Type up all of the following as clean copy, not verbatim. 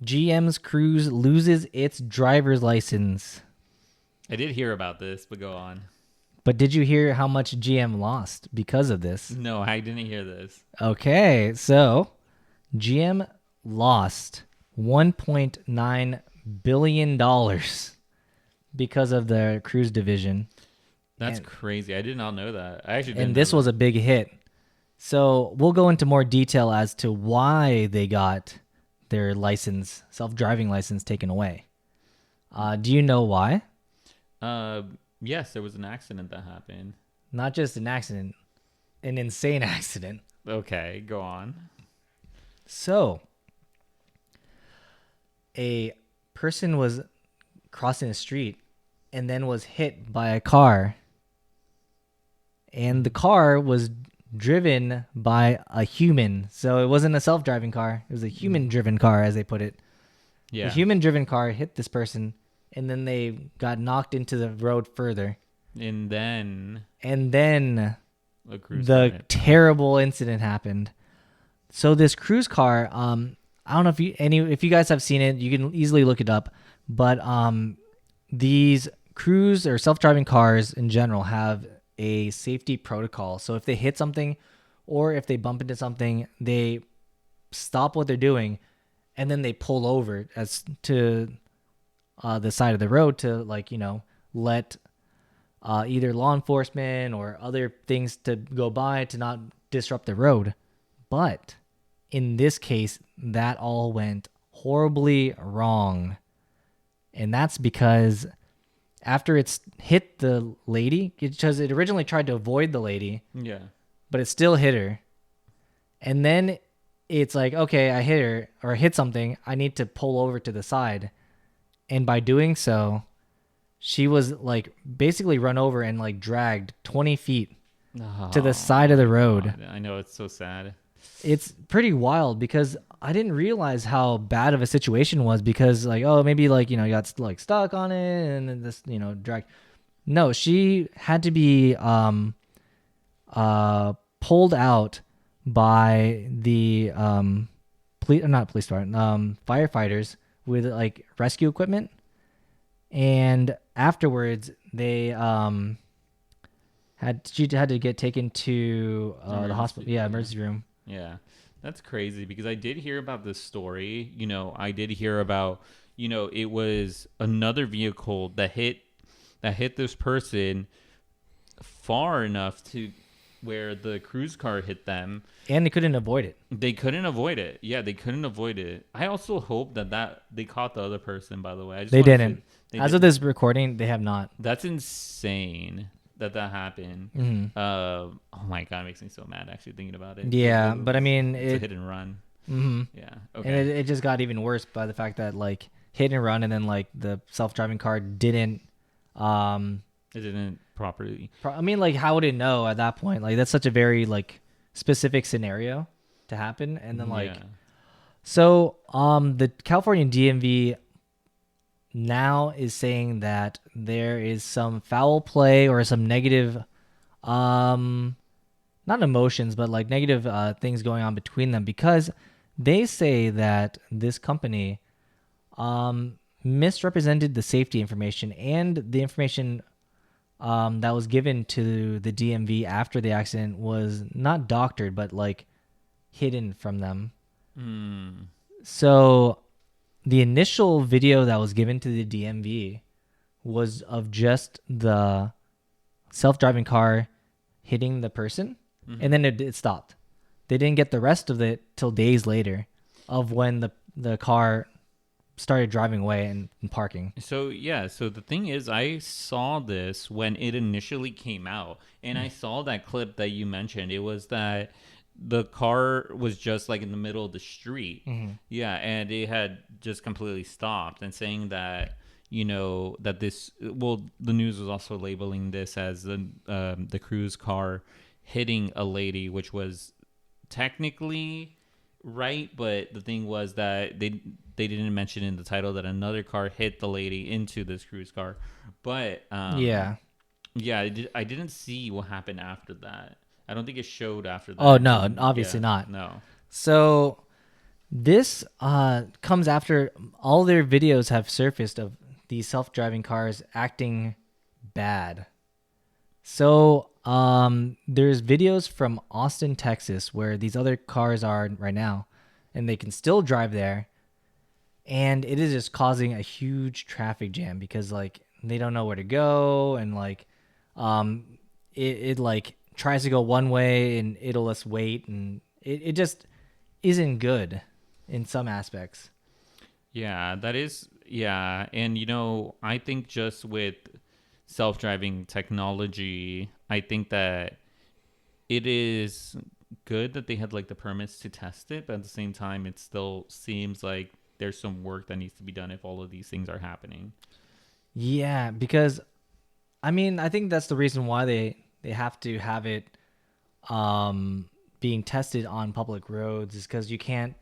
GM's Cruise loses its driver's license. I did hear about this, but go on. But did you hear how much GM lost because of this? No, I didn't hear this. Okay, so GM lost $1.9 billion because of the cruise division. That's crazy. I did not know that. I actually didn't And know this was that. a big hit. So we'll go into more detail as to why they got their license, self-driving license, taken away. Do you know why? Yes, there was an accident that happened. Not just an accident, an insane accident. Okay, go on. So, a person was crossing the street and then was hit by a car. And the car was driven by a human. So it wasn't a self-driving car. It was a human-driven car, as they put it. Yeah. The human-driven car hit this person, and then they got knocked into the road further. And then the terrible incident happened. So this cruise car, I don't know if you guys have seen it, you can easily look it up. But these cruise or self-driving cars in general have a safety protocol. So if they hit something or if they bump into something, they stop what they're doing and then they pull over as to the side of the road to let either law enforcement or other things to go by to not disrupt the road. But in this case, that all went horribly wrong. And that's because after it's hit the lady, because it originally tried to avoid the lady, Yeah. but it still hit her. And then it's like, okay, I hit her or hit something. I need to pull over to the side. And by doing so, she was basically run over and dragged 20 feet to the side of the road. God, I know, it's so sad. It's pretty wild because I didn't realize how bad of a situation was because maybe you got stuck on it and then this dragged. No, she had to be pulled out by the firefighters with rescue equipment, and afterwards they she had to get taken to the hospital, emergency room. Yeah, that's crazy because I did hear about this story. I did hear about, it was another vehicle that hit this person far enough to where the cruise car hit them. And they couldn't avoid it. They couldn't avoid it. Yeah, they couldn't avoid it. I also hope that they caught the other person, by the way. They didn't. As of this recording, they have not. That's insane that happened. Mm-hmm. Oh my God, it makes me so mad actually thinking about it. Yeah, but I mean, it's a hit and run. Mm-hmm. Yeah. Okay. And it just got even worse by the fact that hit and run, and then the self-driving car didn't. It didn't properly. I mean, how would it know at that point? That's such a very specific scenario to happen, and then so the California DMV now is saying that there is some foul play or some negative, not emotions, but negative things going on between them because they say that this company misrepresented the safety information and the information that was given to the DMV after the accident was not doctored, but hidden from them. So the initial video that was given to the DMV was of just the self-driving car hitting the person, and then it stopped. They didn't get the rest of it till days later of when the car started driving away and parking. So the thing is, I saw this when it initially came out, and I saw that clip that you mentioned. It was that the car was just in the middle of the street. Mm-hmm. Yeah, and it had just completely stopped, and saying that that this, well, the news was also labeling this as the cruise car hitting a lady, which was technically right, but the thing was that they didn't mention in the title that another car hit the lady into this cruise car. But I didn't see what happened after that. I don't think it showed after that. Oh no, obviously not. No. So This comes after all their videos have surfaced of these self-driving cars acting bad. So there's videos from Austin, Texas, where these other cars are right now, and they can still drive there, and it is just causing a huge traffic jam because like they don't know where to go, and like um, it like tries to go one way and it'll just wait, and it just isn't good in some aspects. Yeah, that is, yeah. And, I think just with self driving technology, I think that it is good that they had like the permits to test it, but at the same time, it still seems like there's some work that needs to be done if all of these things are happening. Yeah, because I mean, I think that's the reason why they have to have it being tested on public roads is because you can't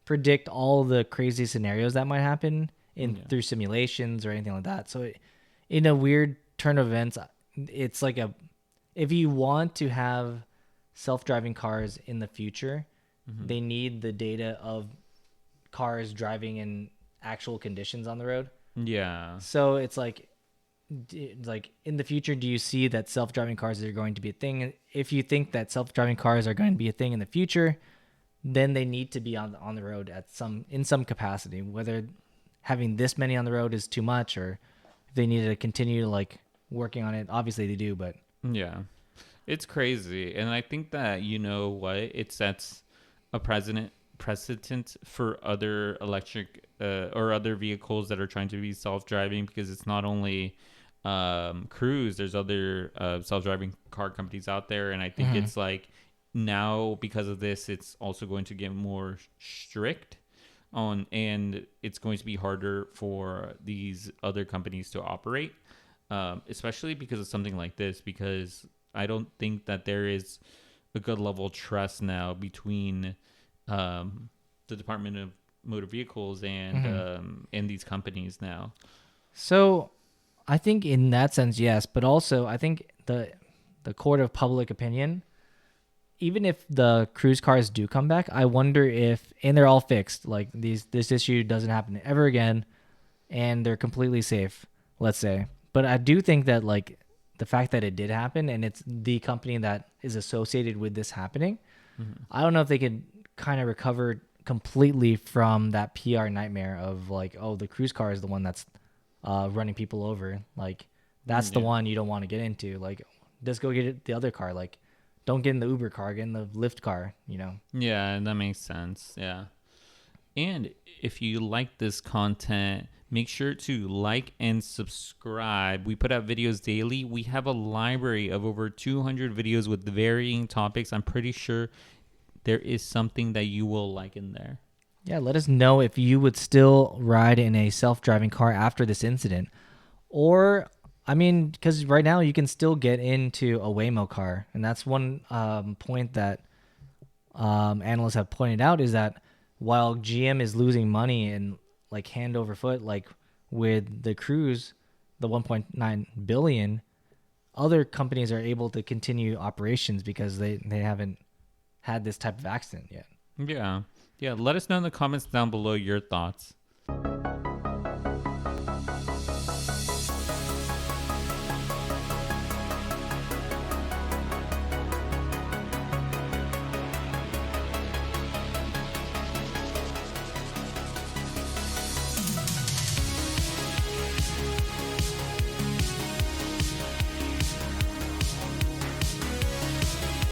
predict all the crazy scenarios that might happen in Yeah. through simulations or anything like that. So, in a weird turn of events, it's like a if you want to have self-driving cars in the future, Hmm. they need the data of cars driving in actual conditions on the road. Yeah. So it's like in the future, do you see that self-driving cars are going to be a thing? If you think that self-driving cars are going to be a thing in the future, then they need to be on the road at some capacity. Whether having this many on the road is too much, or if they need to continue like working on it, obviously they do. But Yeah. It's crazy. And I think that, you know what, it sets a precedent for other electric or other vehicles that are trying to be self driving, because it's not only Cruise, there's other self driving car companies out there. And I think mhm. it's like now, because of this, it's also going to get more strict on, and it's going to be harder for these other companies to operate, especially because of something like this. Because I don't think that there is a good level of trust now between the Department of Motor Vehicles Mhm. and these companies now. So I think in that sense, yes, but also I think the court of public opinion, even if the cruise cars do come back, I wonder if and they're all fixed, like this issue doesn't happen ever again, and they're completely safe, let's say. But I do think that like the fact that it did happen and it's the company that is associated with this happening, Mhm. I don't know if they could kind of recover completely from that PR nightmare of like, oh, the cruise car is the one that's running people over. Like that's the Yeah. one you don't want to get into. Like just go get the other car. Like don't get in the Uber car, get in the Lyft car. You know. Yeah, that makes sense. Yeah. And if you like this content, make sure to like and subscribe. We put out videos daily. We have a library of over 200 videos with varying topics. I'm pretty sure there is something that you will like in there. Yeah, let us know if you would still ride in a self-driving car after this incident, or I mean, because right now you can still get into a Waymo car, and that's one point that analysts have pointed out is that while GM is losing money and like hand over foot, like with the Cruise, the 1.9 billion, other companies are able to continue operations because they haven't had this type of accident yet. Yeah. Yeah. Let us know in the comments down below your thoughts.